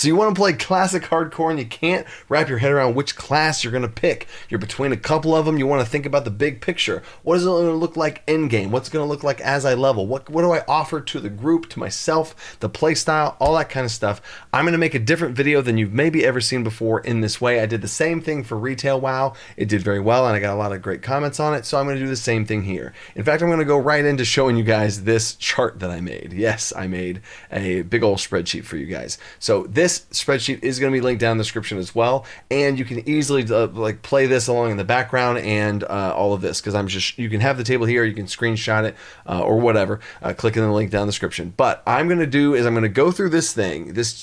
So you want to play classic hardcore and you can't wrap your head around which class you're going to pick. You're between a couple of them. You want to think about the big picture. What is it going to look like in game? What's it going to look like as I level? What do I offer to the group, to myself, the play style, all that kind of stuff. I'm going to make a different video than you've maybe ever seen before in this way. I did the same thing for retail WoW. It did very well and I got a lot of great comments on it. So I'm going to do the same thing here. In fact, I'm going to go right into showing you guys this chart that I made. Yes, I made a big old spreadsheet for you guys. So this spreadsheet is going to be linked down in the description as well, and you can easily like play this along in the background and all of this, because you can have the table here, you can screenshot it or whatever, clicking the link down in the description. But I'm going to do is I'm going to go through this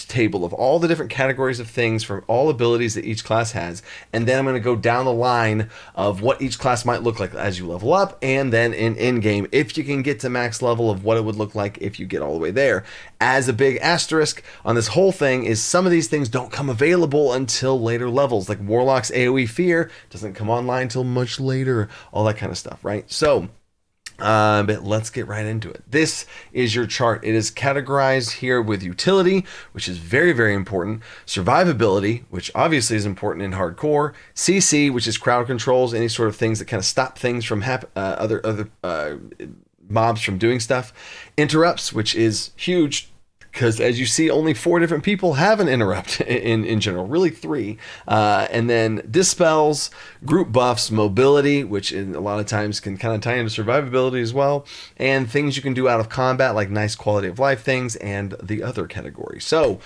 table of all the different categories of things from all abilities that each class has, and then I'm going to go down the line of what each class might look like as you level up, and then in game if you can get to max level of what it would look like if you get all the way there. As a big asterisk on this whole thing is some of these things don't come available until later levels, like Warlock's AoE Fear doesn't come online until much later, all that kind of stuff, right? So but let's get right into it. This is your chart. It is categorized here with utility, which is very, very important. Survivability, which obviously is important in hardcore. CC, which is crowd controls, any sort of things that kind of stop things from other mobs from doing stuff. Interrupts, which is huge, because as you see, only 4 different people have an interrupt in general, really 3. And then dispels, group buffs, mobility, which a lot of times can kind of tie into survivability as well, and things you can do out of combat, like nice quality of life things, and the other category. So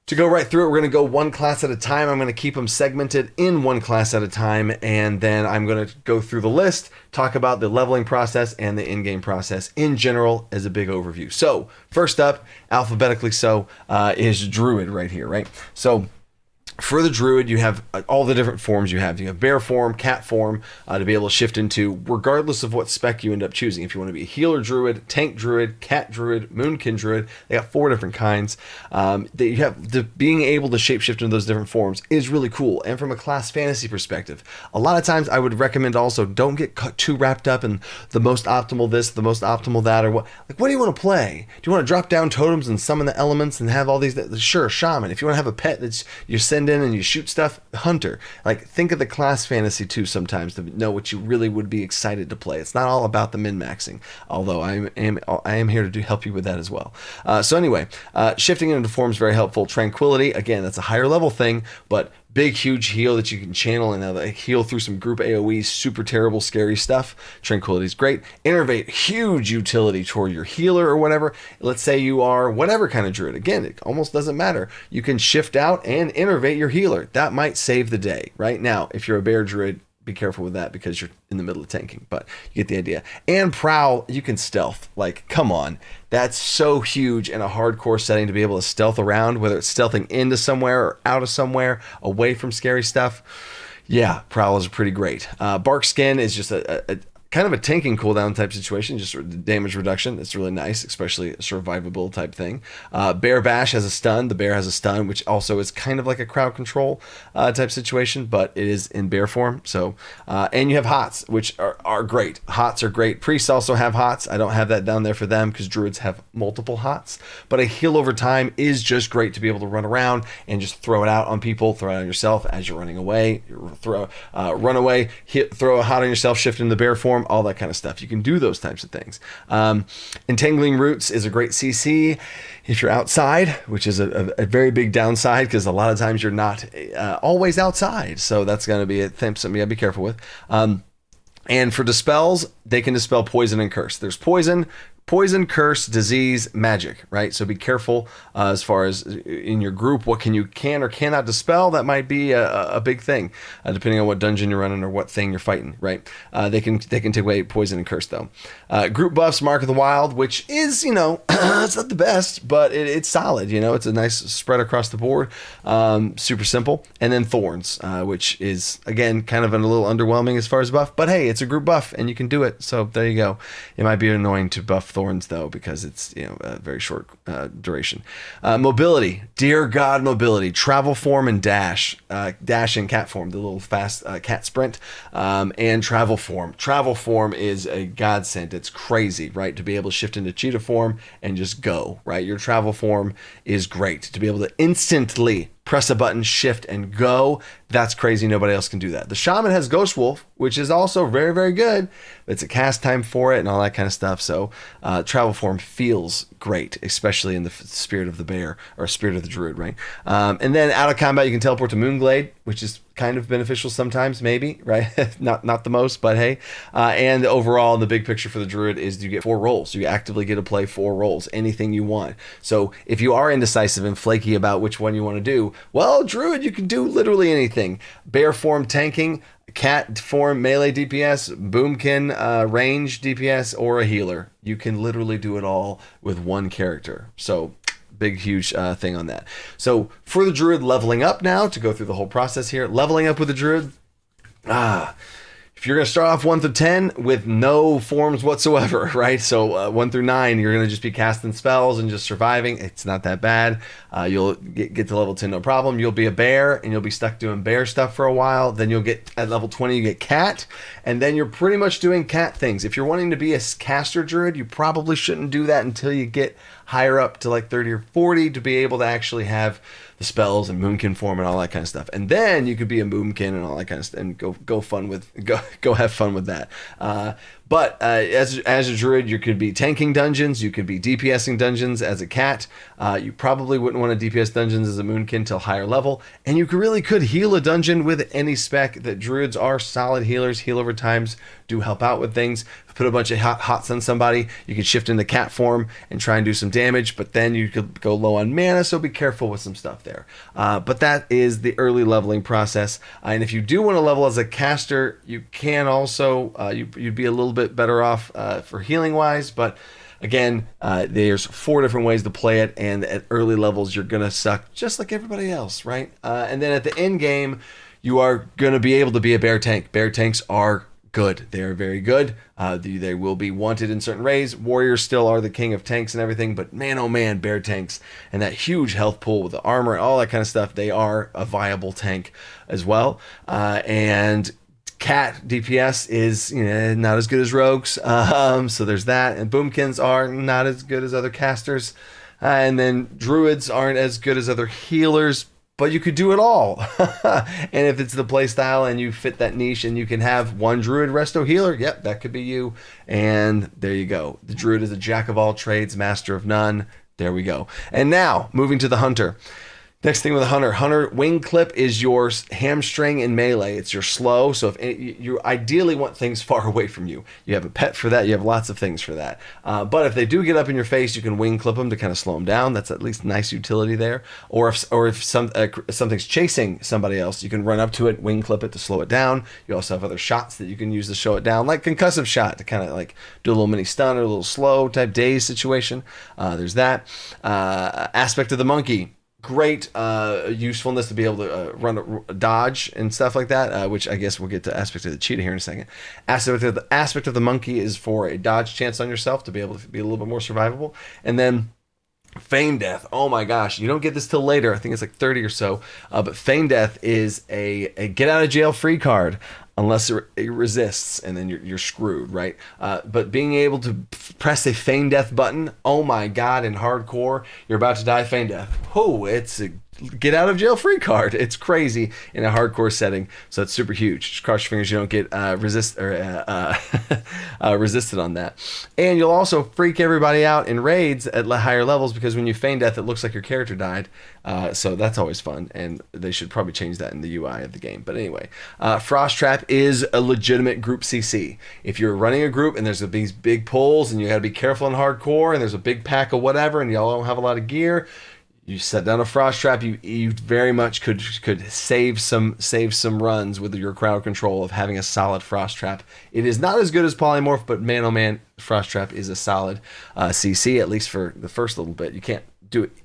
to go right through it, we're going to go one class at a time. I'm going to keep them segmented in one class at a time, and then I'm going to go through the list, talk about the leveling process and the in-game process in general as a big overview. So first up, alphabetically so, is Druid right here, right? So for the Druid, you have all the different forms you have. You have bear form, cat form to be able to shift into, regardless of what spec you end up choosing. If you want to be a healer Druid, tank Druid, cat Druid, moonkin Druid, they got 4 different kinds. That you have being able to shapeshift into those different forms is really cool. And from a class fantasy perspective, a lot of times I would recommend also don't get too wrapped up in the most optimal this, the most optimal that, or what. Like, what do you want to play? Do you want to drop down totems and summon the elements and have all these? Sure, shaman. If you want to have a pet that you send in and you shoot stuff, hunter. Like, think of the class fantasy too sometimes to know what you really would be excited to play. It's not all about the min-maxing, although I am here to help you with that as well. So anyway, shifting into forms, very helpful. Tranquility, again, that's a higher level thing, but big, huge heal that you can channel and heal through some group AoE, super terrible, scary stuff. Tranquility is great. Innervate, huge utility toward your healer or whatever. Let's say you are whatever kind of druid. Again, it almost doesn't matter. You can shift out and innervate your healer. That might save the day. Right now, if you're a bear druid, be careful with that because you're in the middle of tanking, but you get the idea. And prowl, you can stealth. Like, come on. That's so huge in a hardcore setting to be able to stealth around, whether it's stealthing into somewhere or out of somewhere, away from scary stuff. Yeah, prowl is pretty great. Bark skin is just a kind of a tanking cooldown type situation, just damage reduction. It's really nice, especially a survivable type thing. Bear bash has a stun. The bear has a stun, which also is kind of like a crowd control type situation, but it is in bear form. So, and you have hots, which are great. Hots are great. Priests also have hots. I don't have that down there for them because druids have multiple hots, but a heal over time is just great to be able to run around and just throw it out on people, throw it on yourself as you're running away, run away, throw a hot on yourself, shift into the bear form, all that kind of stuff. You can do those types of things. Entangling Roots is a great CC if you're outside, which is a very big downside because a lot of times you're not always outside. So that's going to be something you got to be careful with. And for dispels, they can dispel poison and curse. There's poison, curse, disease, magic, right? So be careful as far as in your group, what can or cannot dispel. That might be a big thing, depending on what dungeon you're running or what thing you're fighting, right? They can take away poison and curse though. Group buffs, Mark of the Wild, which is, it's not the best, but it's solid. It's a nice spread across the board, super simple. And then thorns, which is again kind of a little underwhelming as far as buff, but hey, it's a group buff and you can do it. So there you go. It might be annoying to buff thorns thorns though, because it's a very short duration. Mobility, dear God, mobility, travel form and dash in cat form, the little fast cat sprint, and travel form. Travel form is a godsend. It's crazy, right? To be able to shift into cheetah form and just go, right? Your travel form is great. To be able to instantly press a button, shift, and go. That's crazy. Nobody else can do that. The shaman has Ghost Wolf, which is also very, very good. It's a cast time for it and all that kind of stuff. So travel form feels great, especially in the spirit of the bear or spirit of the druid, right? And then out of combat, you can teleport to Moonglade, which is kind of beneficial sometimes, maybe, right? not the most, but hey. And overall, the big picture for the druid is you get 4 roles. You actively get to play 4 roles, anything you want. So if you are indecisive and flaky about which one you want to do, well, druid, you can do literally anything. Bear form tanking, cat form melee DPS, boomkin range DPS, or a healer. You can literally do it all with one character. So big, huge thing on that. So for the druid, leveling up now, to go through the whole process here, leveling up with the druid, if you're going to start off 1 through 10 with no forms whatsoever, right? So 1 through 9, you're going to just be casting spells and just surviving. It's not that bad. You'll get to level 10, no problem. You'll be a bear and you'll be stuck doing bear stuff for a while. Then you'll get at level 20, you get cat. And then you're pretty much doing cat things. If you're wanting to be a caster druid, you probably shouldn't do that until you get higher up to like 30 or 40 to be able to actually have the spells and moonkin form and all that kind of stuff. And then you could be a moonkin and all that kind of stuff and go have fun with that. But as a druid, you could be tanking dungeons, you could be DPSing dungeons as a cat. You probably wouldn't want to DPS dungeons as a moonkin till higher level. And you really could heal a dungeon with any spec. That druids are solid healers, heal over times, do help out with things. Put a bunch of hots on somebody, you could shift into cat form and try and do some damage, but then you could go low on mana, so be careful with some stuff there. But that is the early leveling process. And if you do want to level as a caster, you can also, you'd be a little bit better off for healing wise, but again, there's 4 different ways to play it, and at early levels, you're going to suck just like everybody else, right? And then at the end game, you are going to be able to be a bear tank. Bear tanks are good. They are very good. They will be wanted in certain raids. Warriors still are the king of tanks and everything, but man, oh man, bear tanks and that huge health pool with the armor and all that kind of stuff, they are a viable tank as well. And cat DPS is not as good as rogues, so there's that. And boomkins are not as good as other casters, and then druids aren't as good as other healers. But you could do it all. And if it's the play style and you fit that niche and you can have one druid resto healer, yep, that could be you. And there you go. The druid is a jack of all trades, master of none. There we go. And now, moving to the hunter. Next thing with the hunter wing clip is your hamstring in melee. It's your slow. So if you ideally want things far away from you, you have a pet for that. You have lots of things for that. But if they do get up in your face, you can wing clip them to kind of slow them down. That's at least nice utility there. Or if something's chasing somebody else, you can run up to it, wing clip it to slow it down. You also have other shots that you can use to slow it down, like concussive shot to kind of like do a little mini stun or a little slow type daze situation. There's that aspect of the monkey. Great usefulness to be able to run a dodge and stuff like that, which I guess we'll get to aspect of the cheetah here in a second. Aspect of the monkey is for a dodge chance on yourself to be able to be a little bit more survivable. And then feign death. Oh my gosh, you don't get this till later. I think it's like 30 or so. But feign death is a get out of jail free card. Unless it resists, and then you're screwed, right? But being able to press a feign death button, oh my god, in hardcore, you're about to die, feign death. Oh, it's a get out of jail free card. It's crazy in a hardcore setting, so it's super huge. Just cross your fingers you don't get resisted on that. And you'll also freak everybody out in raids at higher levels, because when you feign death, it looks like your character died. So that's always fun, and they should probably change that in the UI of the game. But anyway, Frost Trap is a legitimate group CC. If you're running a group and there's these big pulls and you got to be careful in hardcore and there's a big pack of whatever and y'all don't have a lot of gear, you set down a Frost Trap, you very much could save some runs with your crowd control of having a solid Frost Trap. It is not as good as Polymorph, but man oh man, Frost Trap is a solid CC, at least for the first little bit. You can't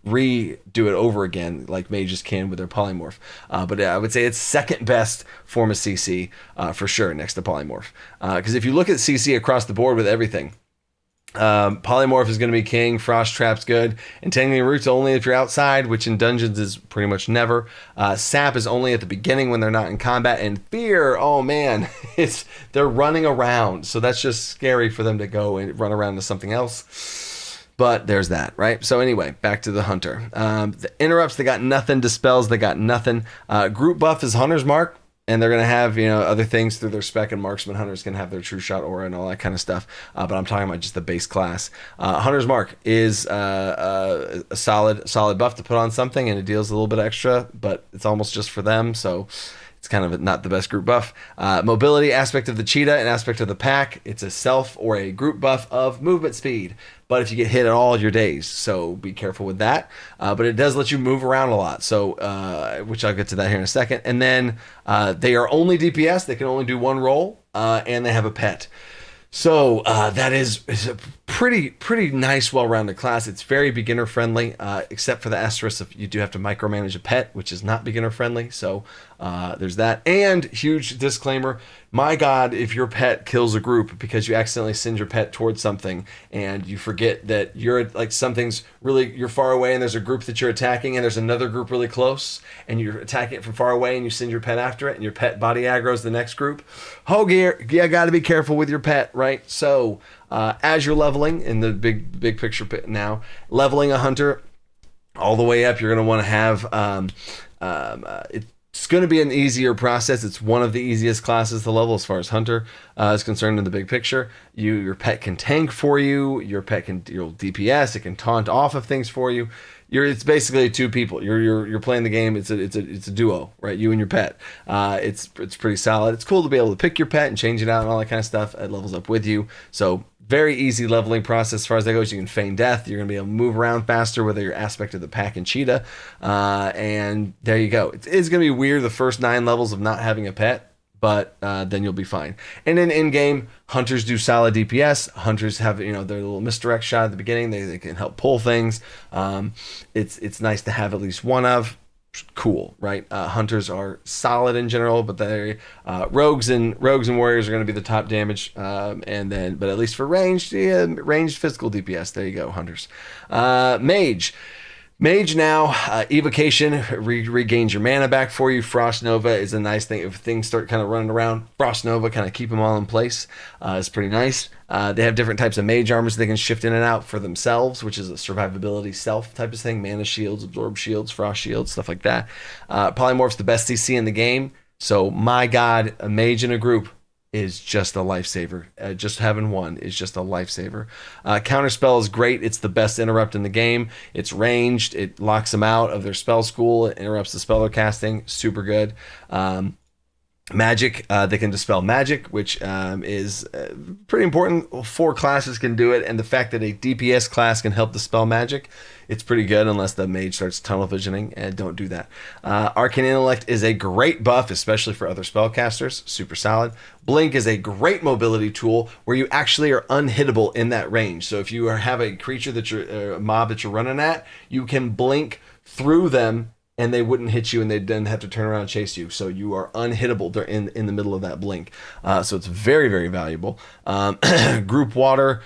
redo it over again like mages can with their Polymorph. But I would say it's second best form of CC for sure, next to Polymorph. Because if you look at CC across the board with everything, Polymorph is going to be king. Frost Trap's good. Entangling Roots only if you're outside, which in dungeons is pretty much never. Sap is only at the beginning when they're not in combat. And Fear, oh man, they're running around, so that's just scary for them to go and run around to something else. But there's that, right? So anyway, back to the Hunter. The interrupts, they got nothing. Dispels, they got nothing. Group buff is Hunter's Mark. And they're going to have, other things through their spec, and Marksman Hunters can have their True Shot aura and all that kind of stuff. But I'm talking about just the base class. Hunter's Mark is a solid buff to put on something, and it deals a little bit extra, but it's almost just for them, so it's kind of not the best group buff. Mobility, aspect of the cheetah and aspect of the pack. It's a self or a group buff of movement speed. But if you get hit at all, you're dazed, so be careful with that. But it does let you move around a lot, so which I'll get to that here in a second. And then they are only DPS; they can only do one roll, and they have a pet. So that is a pretty nice, well-rounded class. It's very beginner friendly, except for the asterisk if you do have to micromanage a pet, which is not beginner friendly. So there's that. And huge disclaimer: my God, if your pet kills a group because you accidentally send your pet towards something and you forget that you're like something's you're far away and there's a group that you're attacking and there's another group really close and you're attacking it from far away and you send your pet after it and your pet body aggro's the next group. Oh, you got to be careful with your pet, right? So as you're leveling in the big picture now, leveling a hunter all the way up, you're going to want to have it's going to be an easier process. It's one of the easiest classes to level as far as hunter is concerned in the big picture. Your pet can tank for you. Your pet can DPS. It can taunt off of things for you. It's basically two people. You're playing the game. It's a duo, right? You and your pet. It's pretty solid. It's cool to be able to pick your pet and change it out and all that kind of stuff. It levels up with you. So very easy leveling process as far as that goes. You can feign death. You're going to be able to move around faster with your aspect of the pack and cheetah. And there you go. It's going to be weird the first 9 levels of not having a pet, but then you'll be fine. And then in-game, hunters do solid DPS. Hunters have their little misdirect shot at the beginning. They can help pull things. It's nice to have at least one of. Cool, right? Hunters are solid in general, but they rogues and warriors are going to be the top damage, but at least for ranged physical DPS, there you go, hunters. Mage now, evocation regains your mana back for you. Frost Nova is a nice thing. If things start kind of running around, Frost Nova kind of keep them all in place. It's pretty nice. They have different types of mage armors they can shift in and out for themselves, which is a survivability self type of thing. Mana shields, absorb shields, frost shields, stuff like that. Polymorph's the best CC in the game. So my God, a mage in a group is just a lifesaver. Just having one is just a lifesaver. Counterspell is great. It's the best interrupt in the game. It's ranged. It locks them out of their spell school. It interrupts the spell they're casting. Super good. Magic, they can dispel magic, which is pretty important. 4 classes can do it, and the fact that a DPS class can help dispel magic, it's pretty good unless the mage starts tunnel visioning, and don't do that. Arcane Intellect is a great buff, especially for other spellcasters. Super solid. Blink is a great mobility tool where you actually are unhittable in that range. So if you have a creature a mob that you're running at, you can blink through them and they wouldn't hit you, and they didn't have to turn around and chase you. So you are unhittable in the middle of that blink. So it's very, very valuable. Group water,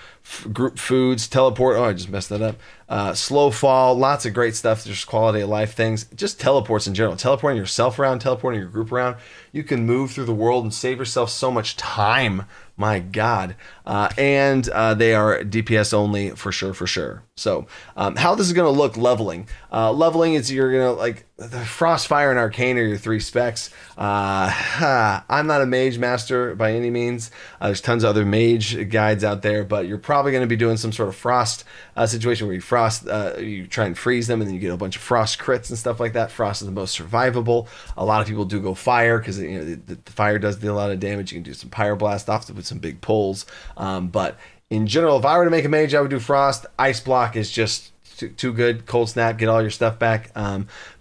group foods, teleport. Oh, I just messed that up. Slow fall, lots of great stuff. Just quality of life things. Just teleports in general. Teleporting yourself around, teleporting your group around. You can move through the world and save yourself so much time. My God. And they are DPS only for sure. So how this is going to look leveling. Leveling is you're going to like the Frost, Fire, and Arcane are your 3 specs. I'm not a mage master by any means. There's tons of other mage guides out there, but you're probably going to be doing some sort of frost situation where you try and freeze them and then you get a bunch of frost crits and stuff like that. Frost is the most survivable. A lot of people do go fire because the fire does deal a lot of damage. You can do some pyroblast off with some big pulls. But in general, if I were to make a mage, I would do frost. Ice block is just too good. Cold snap, get all your stuff back.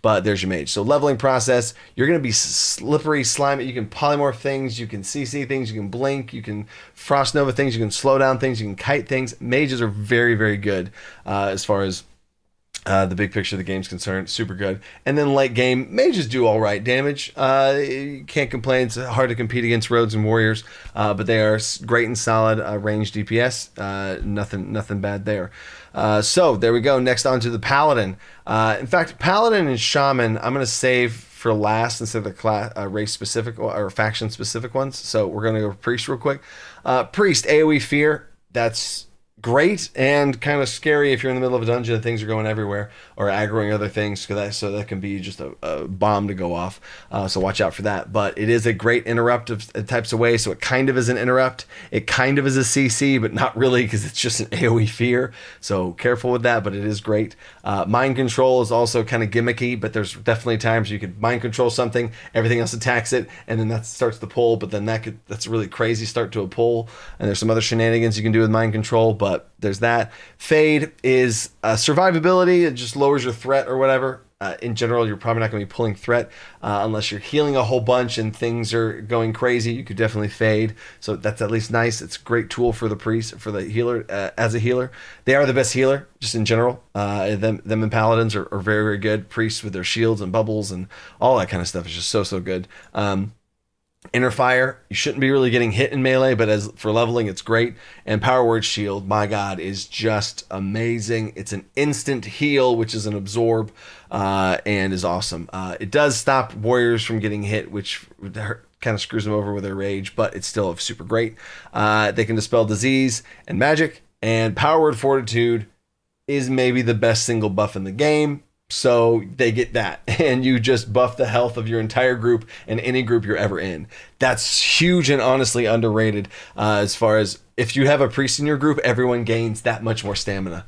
But there's your mage. So leveling process, you're going to be slippery, slimy. You can polymorph things, you can CC things, you can blink, you can frost nova things, you can slow down things, you can kite things. Mages are very, very good as far as The big picture of the game's concerned, super good. And then late game, mages do all right damage. You can't complain. It's hard to compete against rogues and warriors, but they are great and solid range DPS. Nothing bad there. So there we go. Next on to the paladin. In fact, paladin and shaman, I'm going to save for last instead of the class, race specific or faction specific ones. So we're going to go priest real quick. Priest, AoE fear. That's great and kind of scary if you're in the middle of a dungeon and things are going everywhere or aggroing other things, so that can be just a bomb to go off. So watch out for that. But it is a great interrupt of types of ways. So it kind of is an interrupt. It kind of is a CC, but not really because it's just an AoE fear. So careful with that, but it is great. Mind control is also kind of gimmicky, but there's definitely times you could mind control something, everything else attacks it, and then that starts the pull. But then that's a really crazy start to a pull. And there's some other shenanigans you can do with mind control, but there's that. Fade is survivability. It just lowers your threat or whatever. In general, you're probably not going to be pulling threat unless you're healing a whole bunch and things are going crazy. You could definitely fade. So that's at least nice. It's a great tool for the priest, for the healer. As a healer, they are the best healer just in general. Them and paladins are very, very good. Priests with their shields and bubbles and all that kind of stuff is just so good. Inner fire, you shouldn't be really getting hit in melee, but as for leveling, it's great. And power word shield, my god, is just amazing. It's an instant heal, which is an absorb, and is awesome. It does stop warriors from getting hit, which kind of screws them over with their rage, but it's still super great. They can dispel disease and magic, and power word fortitude is maybe the best single buff in the game. So they get that, and you just buff the health of your entire group and any group you're ever in. That's huge and honestly underrated as far as if you have a priest in your group, everyone gains that much more stamina.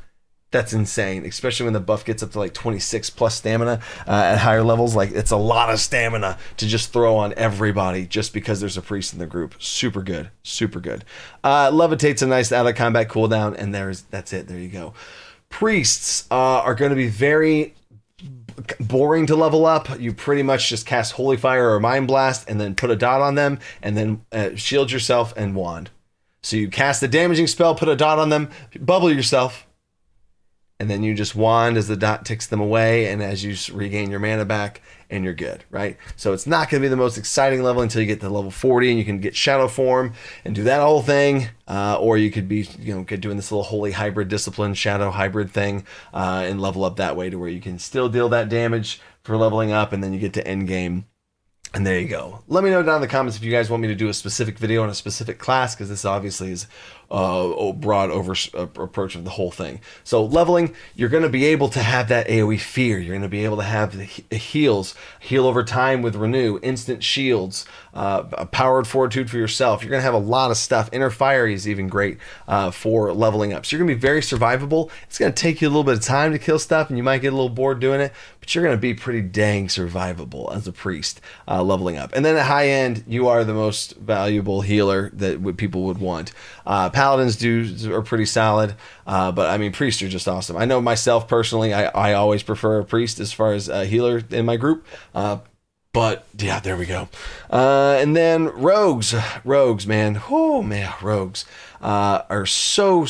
That's insane, especially when the buff gets up to like 26 plus stamina at higher levels. Like, it's a lot of stamina to just throw on everybody just because there's a priest in the group. Super good, super good. Levitate's a nice out of combat cooldown, and that's it. There you go. Priests are going to be very boring to level up. You pretty much just cast Holy Fire or Mind Blast and then put a dot on them and then shield yourself and wand. So you cast a damaging spell, put a dot on them, bubble yourself, and then you just wand as the dot ticks them away and as you regain your mana back, and you're good, right? So it's not going to be the most exciting level until you get to level 40 and you can get Shadow Form and do that whole thing. Or you could be, doing this little Holy Hybrid Discipline, Shadow Hybrid thing and level up that way to where you can still deal that damage for leveling up, and then you get to end game. And there you go. Let me know down in the comments if you guys want me to do a specific video on a specific class, because this obviously is a broad approach of the whole thing. So leveling, you're going to be able to have that AoE fear. You're going to be able to have the heals, heal over time with renew, instant shields, a powered fortitude for yourself. You're going to have a lot of stuff. Inner fire is even great for leveling up. So you're going to be very survivable. It's going to take you a little bit of time to kill stuff, and you might get a little bored doing it, but you're going to be pretty dang survivable as a priest leveling up. And then at high end, you are the most valuable healer that people would want. Paladins are pretty solid, but I mean, priests are just awesome. I know myself personally, I always prefer a priest as far as a healer in my group. But yeah, there we go. And then rogues, man. Oh man, rogues are so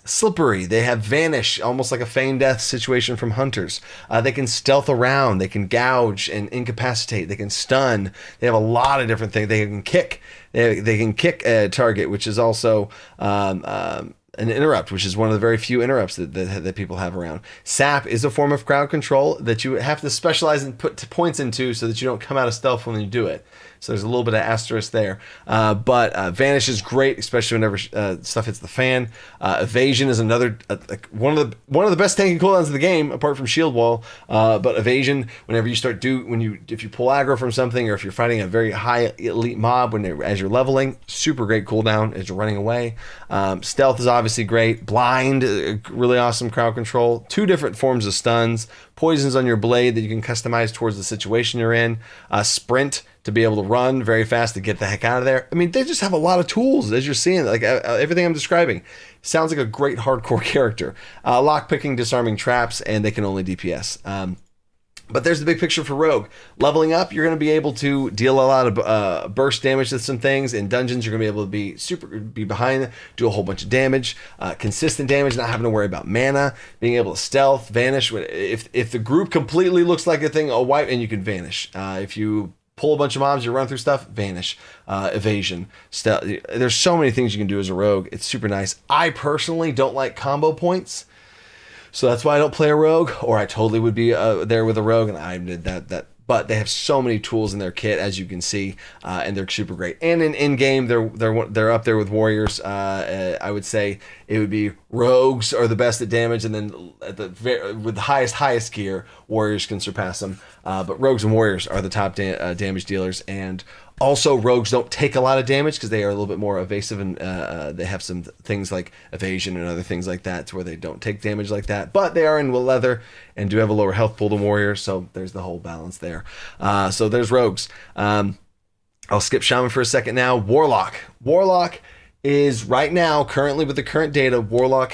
slippery. They have vanish, almost like a feign death situation from hunters. They can stealth around. They can gouge and incapacitate. They can stun. They have a lot of different things. They can kick. They can kick a target, which is also an interrupt, which is one of the very few interrupts that people have around. Sap is a form of crowd control that you have to specialize and put points into so that you don't come out of stealth when you do it. So there's a little bit of asterisk there. But Vanish is great, especially whenever stuff hits the fan. Evasion is another one of the best tanking cooldowns of the game, apart from Shield Wall. But Evasion, whenever you if you pull aggro from something, or if you're fighting a very high elite mob as you're leveling, super great cooldown as you're running away. Stealth is obviously great. Blind, really awesome crowd control. 2 different forms of stuns. Poisons on your blade that you can customize towards the situation you're in. Sprint, to be able to run very fast to get the heck out of there. I mean, they just have a lot of tools, as you're seeing. Like everything I'm describing sounds like a great hardcore character. Lockpicking, disarming traps, and they can only DPS. But there's the big picture for Rogue. Leveling up, you're going to be able to deal a lot of burst damage to some things. In dungeons, you're going to be able to be behind, do a whole bunch of damage, consistent damage, not having to worry about mana, being able to stealth, vanish. If the group completely looks like a thing, a wipe, and you can vanish. If you pull a bunch of mobs, you run through stuff, vanish, evasion, stealth. There's so many things you can do as a rogue. It's super nice. I personally don't like combo points. So that's why I don't play a rogue, or I totally would be there with a rogue, and I did that. But they have so many tools in their kit, as you can see, and they're super great. And in game, they're up there with warriors. I would say it would be rogues are the best at damage, and then with the highest gear, warriors can surpass them. But rogues and warriors are the top damage dealers, and also rogues don't take a lot of damage because they are a little bit more evasive, and they have some things like evasion and other things like that to where they don't take damage like that. But they are in leather and do have a lower health pool than warriors, so there's the whole balance there. So there's rogues. I'll skip shaman for a second now. Warlock is right now, currently with the current data, Warlock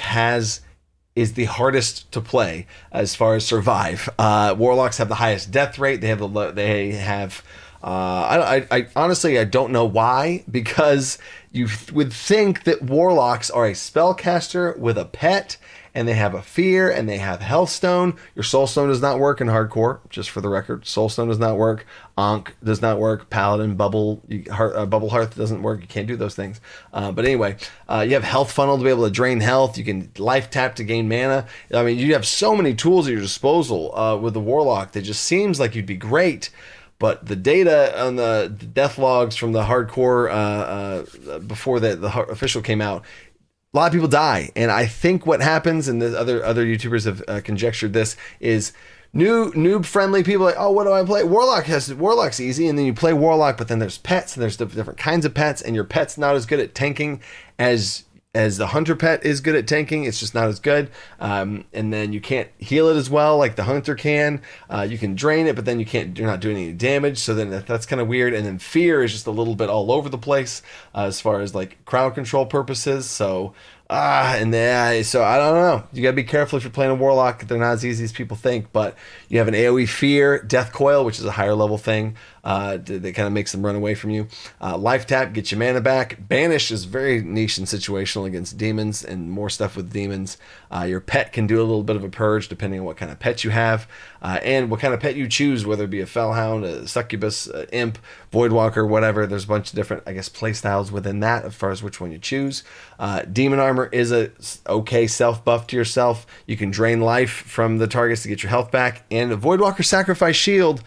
is the hardest to play as far as survive. Warlocks have the highest death rate. They have I honestly, I don't know why, because you would think that warlocks are a spellcaster with a pet, and they have a fear, and they have healthstone. Your soulstone does not work in hardcore, just for the record. Soulstone does not work. Ankh does not work. Paladin, bubble hearth doesn't work. You can't do those things. But anyway, you have health funnel to be able to drain health. You can life tap to gain mana. I mean, you have so many tools at your disposal with the warlock that just seems like you'd be great. But the data on the death logs from the hardcore before the official came out, a lot of people die. And I think what happens, and the other YouTubers have conjectured this, is noob friendly people like, oh, what do I play? Warlock's easy, and then you play Warlock, but then there's pets, and there's different kinds of pets, and your pet's not as good at tanking as the hunter pet is good at tanking. It's just not as good. And then you can't heal it as well like the hunter can. You can drain it, but then you're not doing any damage. So then that's kind of weird. And then fear is just a little bit all over the place as far as like crowd control purposes. So so I don't know. You gotta be careful if you're playing a warlock. They're not as easy as people think, but you have an AoE fear, death coil, which is a higher level thing that kind of makes them run away from you. Life tap gets your mana back. Banish is very niche and situational against demons, and more stuff with demons. Your pet can do a little bit of a purge depending on what kind of pet you have and what kind of pet you choose, whether it be a fellhound, a succubus, a imp, voidwalker, whatever. There's a bunch of different, I guess, play styles within that as far as which one you choose. Demon armor is a okay self buff to yourself. You can drain life from the targets to get your health back, and a voidwalker sacrifice shield,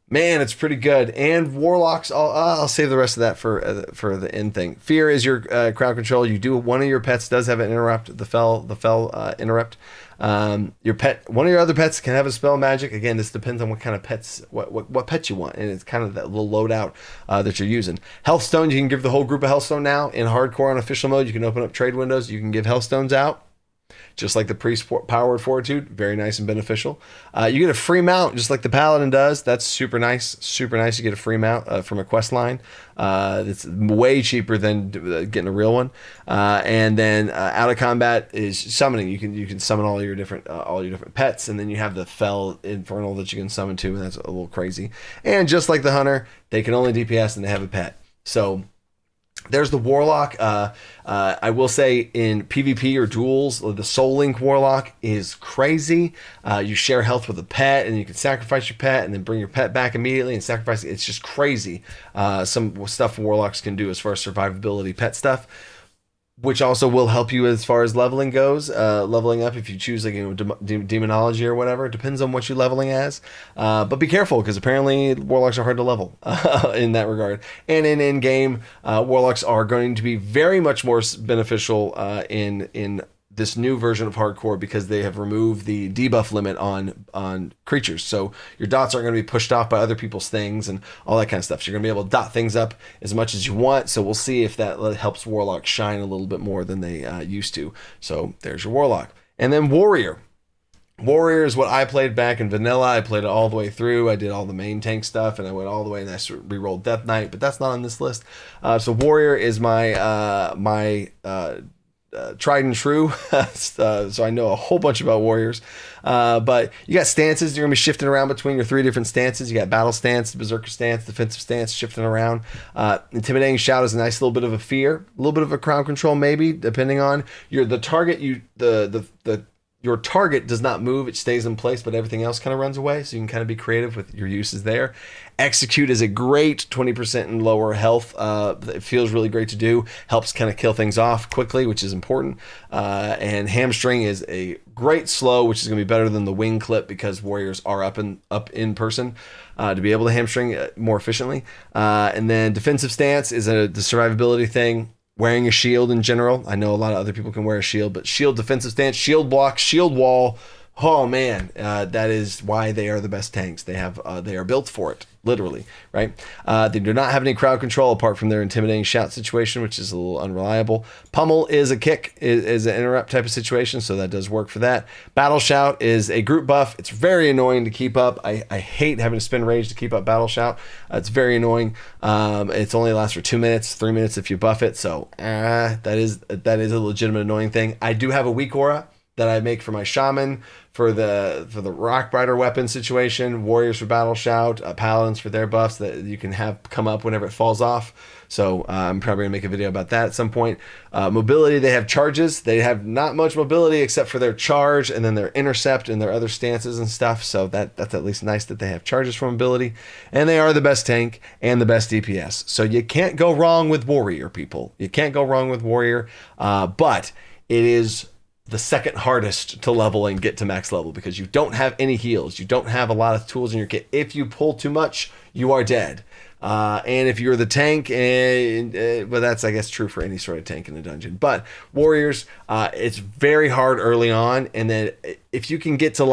man, it's pretty good. And warlocks, I'll save the rest of that for the end thing. Fear is your crowd control. One of your pets does have an interrupt, the fell interrupt. Your pet, one of your other pets can have a spell magic. Again, this depends on what kind of pets, what pets you want, and it's kind of that little loadout that you're using. Healthstone, you can give the whole group a healthstone now. In hardcore on official mode, you can open up trade windows. You can give healthstones out, just like the priest powered fortitude. Very nice and beneficial. You get a free mount, just like the paladin does. That's super nice. Super nice. You get a free mount from a quest line. It's way cheaper than getting a real one. And then out of combat is summoning. You can summon all your different pets, and then you have the fell infernal that you can summon too, and that's a little crazy. And just like the hunter, they can only DPS and they have a pet. So there's the warlock. I will say in PvP or duels, the Soul Link warlock is crazy. You share health with a pet, and you can sacrifice your pet and then bring your pet back immediately and sacrifice it. It's just crazy. Some stuff warlocks can do as far as survivability pet stuff, which also will help you as far as leveling goes. Leveling up if you choose demonology or whatever. It depends on what you're leveling as. But be careful, because apparently warlocks are hard to level in that regard. And in game, warlocks are going to be very much more beneficial in this new version of hardcore, because they have removed the debuff limit on creatures. So your dots aren't going to be pushed off by other people's things and all that kind of stuff. So you're going to be able to dot things up as much as you want. So we'll see if that helps warlock shine a little bit more than they used to. So there's your warlock. And then warrior. Warrior is what I played back in vanilla. I played it all the way through. I did all the main tank stuff, and I went all the way, and I re-rolled Death Knight, but that's not on this list. So warrior is my tried and true, so I know a whole bunch about warriors. But you got stances. You're going to be shifting around between your 3 different stances. You got battle stance, berserker stance, defensive stance, shifting around. Intimidating shout is a nice little bit of a fear, a little bit of a crowd control maybe, depending on the target. Your target does not move, it stays in place, but everything else kind of runs away, so you can kind of be creative with your uses there. Execute is a great 20% and lower health. It feels really great to do, helps kind of kill things off quickly, which is important. And hamstring is a great slow, which is going to be better than the wing clip because warriors are up in person to be able to hamstring more efficiently. And then defensive stance is the survivability thing. Wearing a shield in general. I know a lot of other people can wear a shield, but shield, defensive stance, shield block, shield wall. Oh man, that is why they are the best tanks. They are built for it, literally, right? They do not have any crowd control apart from their intimidating shout situation, which is a little unreliable. Pummel is a kick, is an interrupt type of situation, so that does work for that. Battle shout is a group buff. It's very annoying to keep up. I hate having to spend rage to keep up battle shout. It's very annoying. It's only lasts for 2 minutes, 3 minutes if you buff it. So that is a legitimate annoying thing. I do have a weak aura that I make for my shaman, for the Rockbrider weapon situation, warriors for battle shout, paladins for their buffs that you can have come up whenever it falls off. So I'm probably gonna make a video about that at some point. Mobility, they have charges. They have not much mobility except for their charge and then their intercept and their other stances and stuff. So that's at least nice that they have charges for mobility. And they are the best tank and the best DPS. So you can't go wrong with warrior, people. You can't go wrong with warrior, but it is the second hardest to level and get to max level because you don't have any heals. You don't have a lot of tools in your kit. If you pull too much, you are dead. And if you're the tank, well, that's, I guess, true for any sort of tank in a dungeon. But warriors, it's very hard early on. And then if you can get to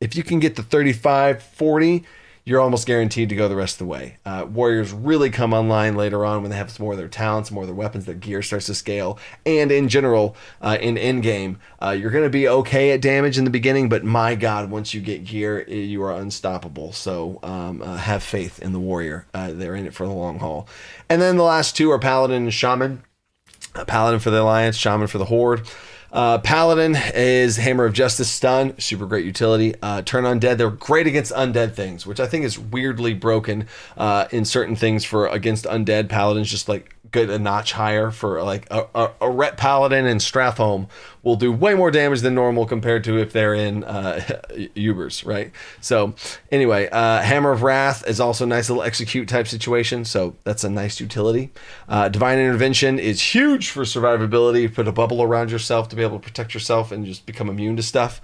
35, 40, you're almost guaranteed to go the rest of the way. Warriors really come online later on when they have some more of their talents, more of their weapons, their gear starts to scale. And in general, in endgame, you're going to be okay at damage in the beginning, but my God, once you get gear, you are unstoppable. So have faith in the warrior. They're in it for the long haul. And then the last two are Paladin and Shaman. Paladin for the Alliance, Shaman for the Horde. Paladin is Hammer of Justice stun, super great utility. Turn undead, they're great against undead things, which I think is weirdly broken in certain things for against undead. Paladin's just like good a notch higher for like a Ret Paladin and Strathholm will do way more damage than normal compared to if they're in Ubers, right? So anyway, Hammer of Wrath is also a nice little execute type situation, so that's a nice utility. Divine Intervention is huge for survivability. Put a bubble around yourself to be able to protect yourself and just become immune to stuff.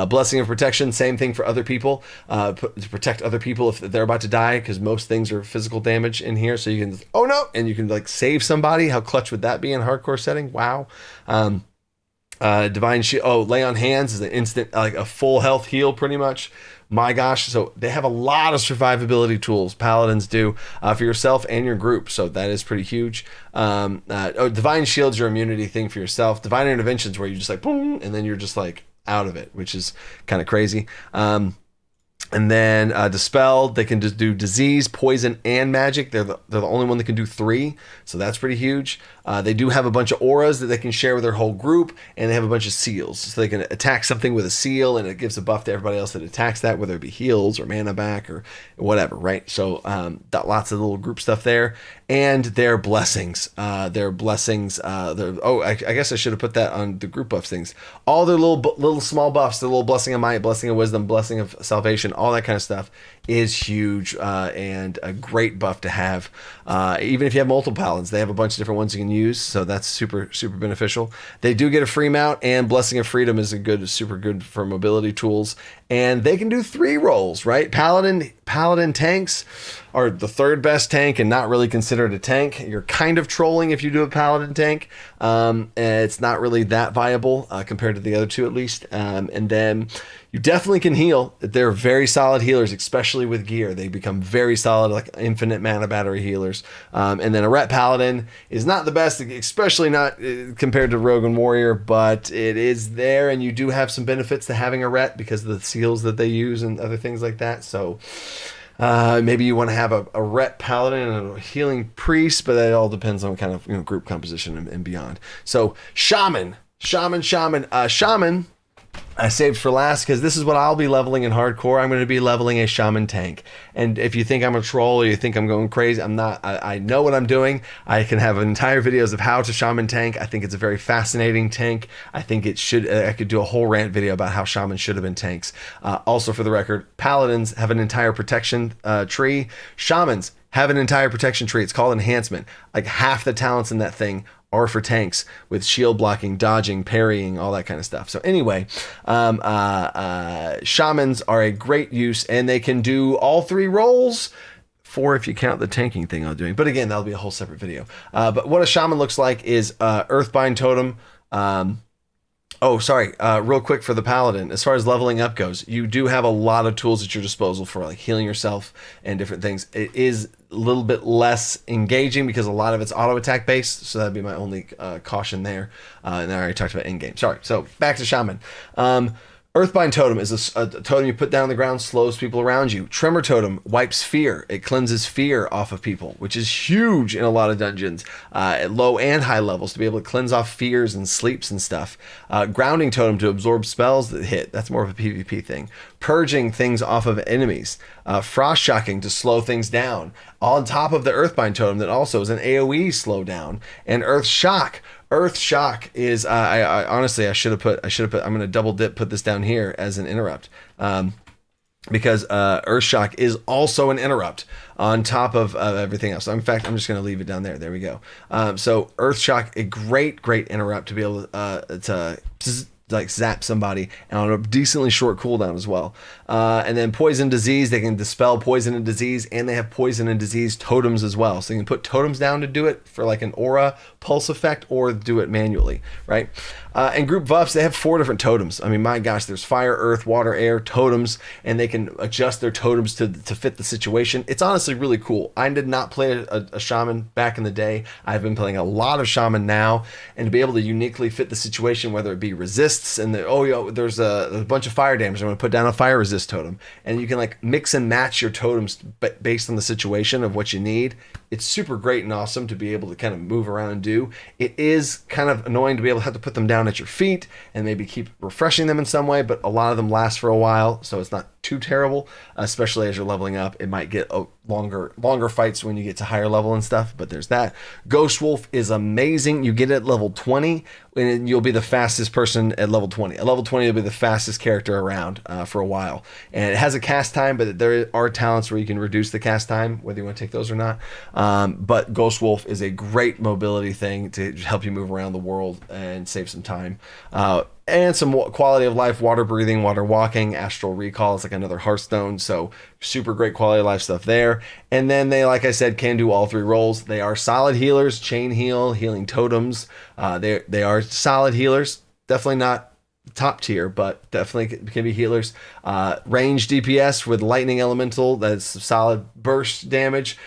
Blessing of Protection, same thing for other people, to protect other people if they're about to die, because most things are physical damage in here, so you can, oh no, and you can like save somebody. How clutch would that be in a hardcore setting? Wow. Divine Shield, Lay on Hands is an instant, like a full health heal pretty much. My gosh, so they have a lot of survivability tools, Paladins do, for yourself and your group, so that is pretty huge. Divine Shield's your immunity thing for yourself. Divine Intervention's where you just like, boom, and then you're just like out of it, which is kind of crazy. And then Dispel, they can just do disease, poison, and magic. They're the only one that can do 3, so that's pretty huge. They do have a bunch of auras that they can share with their whole group, and they have a bunch of seals. So they can attack something with a seal, and it gives a buff to everybody else that attacks that, whether it be heals or mana back or whatever, right? So lots of little group stuff there. And their blessings. I guess I should have put that on the group buff things. All their little small buffs, the little Blessing of Might, Blessing of Wisdom, Blessing of Salvation, all that kind of stuff is huge and a great buff to have. Even if you have multiple Paladins, they have a bunch of different ones you can use, so that's super, super beneficial. They do get a free mount, and Blessing of Freedom is super good for mobility tools. And they can do 3 rolls, right? Paladin tanks are the third best tank and not really considered a tank. You're kind of trolling if you do a Paladin tank. It's not really that viable compared to the other two, at least. And then you definitely can heal. They're very solid healers, especially with gear. They become very solid, like infinite mana battery healers. And then a Ret Paladin is not the best, especially not compared to Rogue and Warrior, but it is there, and you do have some benefits to having a Ret because of the seals that they use and other things like that. So maybe you want to have a Ret Paladin and a healing priest, but that all depends on kind of group composition and beyond. So Shaman Shaman, I saved for last because this is what I'll be leveling in hardcore. I'm going to be leveling a shaman tank. And if you think I'm a troll or you think I'm going crazy, I'm not. I know what I'm doing. I can have entire videos of how to shaman tank. I think it's a very fascinating tank. I think it should. I could do a whole rant video about how shamans should have been tanks. Also, for the record, paladins have an entire protection tree. Shamans have an entire protection tree. It's called enhancement. Like half the talents in that thing are for tanks with shield blocking, dodging, parrying, all that kind of stuff. So anyway, shamans are a great use, and they can do all 3 roles. 4 if you count the tanking thing I'm doing. But again, that'll be a whole separate video. But what a shaman looks like is Earthbind Totem. Real quick for the paladin, as far as leveling up goes, you do have a lot of tools at your disposal for like healing yourself and different things. It is a little bit less engaging because a lot of it's auto attack based, so that'd be my only caution there. And I already talked about in game. Sorry. So back to shaman. Earthbind Totem is a totem you put down on the ground, slows people around you. Tremor Totem wipes fear. It cleanses fear off of people, which is huge in a lot of dungeons, at low and high levels, to be able to cleanse off fears and sleeps and stuff. Grounding Totem to absorb spells that hit. That's more of a PvP thing. Purging things off of enemies. Frost Shocking to slow things down. On top of the Earthbind Totem that also is an AoE slowdown. And Earth Shock. Earth Shock is, I honestly, I should have put, I'm going to double dip, put this down here as an interrupt. Because Earth Shock is also an interrupt on top of everything else. In fact, I'm just going to leave it down there. There we go. So Earth Shock, a great interrupt to be able to like zap somebody, and on a decently short cooldown as well. And then Poison Disease, they can dispel poison and disease, and they have poison and disease totems as well. So you can put totems down to do it for like an aura pulse effect, or do it manually, right? And group buffs, they have 4 different totems. I mean, my gosh, there's fire, earth, water, air totems, and they can adjust their totems to fit the situation. It's honestly really cool. I did not play a shaman back in the day. I've been playing a lot of shaman now, and to be able to uniquely fit the situation, whether it be resists, and there's a bunch of fire damage, I'm going to put down a fire resist totem, and you can like mix and match your totems based on the situation of what you need. It's super great and awesome to be able to kind of move around and do. It is kind of annoying to be able to have to put them down at your feet and maybe keep refreshing them in some way, but a lot of them last for a while, so it's not too terrible, especially as you're leveling up. It might get longer fights when you get to higher level and stuff, but there's that. Ghost Wolf is amazing. You get it at level 20, and you'll be the fastest person at level 20. At level 20, you'll be the fastest character around for a while. And it has a cast time, but there are talents where you can reduce the cast time, whether you want to take those or not. But Ghost Wolf is a great mobility thing to help you move around the world and save some time. And some quality of life, water breathing, water walking, astral recall is like another Hearthstone. So super great quality of life stuff there. And then they, like I said, can do all 3 roles. They are solid healers, chain heal, healing totems. They are solid healers. Definitely not top tier, but definitely can be healers. Range DPS with lightning elemental. That's solid burst damage.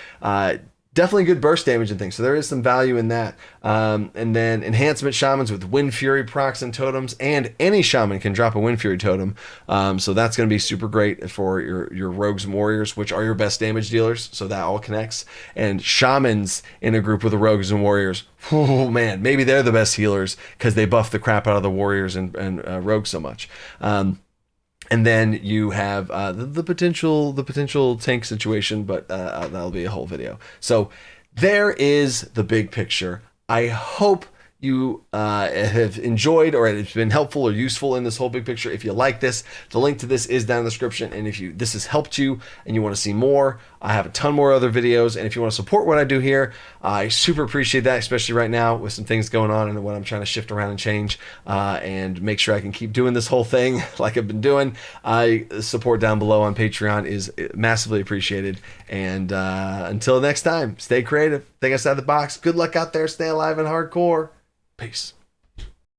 Definitely good burst damage and things, so there is some value in that. And then enhancement shamans with Wind Fury procs and totems, and any shaman can drop a Wind Fury totem. So that's going to be super great for your rogues and warriors, which are your best damage dealers. So that all connects. And shamans in a group with the rogues and warriors, oh man, maybe they're the best healers because they buff the crap out of the warriors and rogues so much. And then you have the potential tank situation, but that'll be a whole video. So there is the big picture. I hope you have enjoyed, or it's been helpful or useful in this whole big picture. If you like this, the link to this is down in the description. And if this has helped you and you want to see more, I have a ton more other videos. And if you want to support what I do here, I super appreciate that, especially right now with some things going on and what I'm trying to shift around and change, and make sure I can keep doing this whole thing like I've been doing. Support down below on Patreon is massively appreciated. And until next time, stay creative, think outside the box. Good luck out there, stay alive and hardcore. Peace.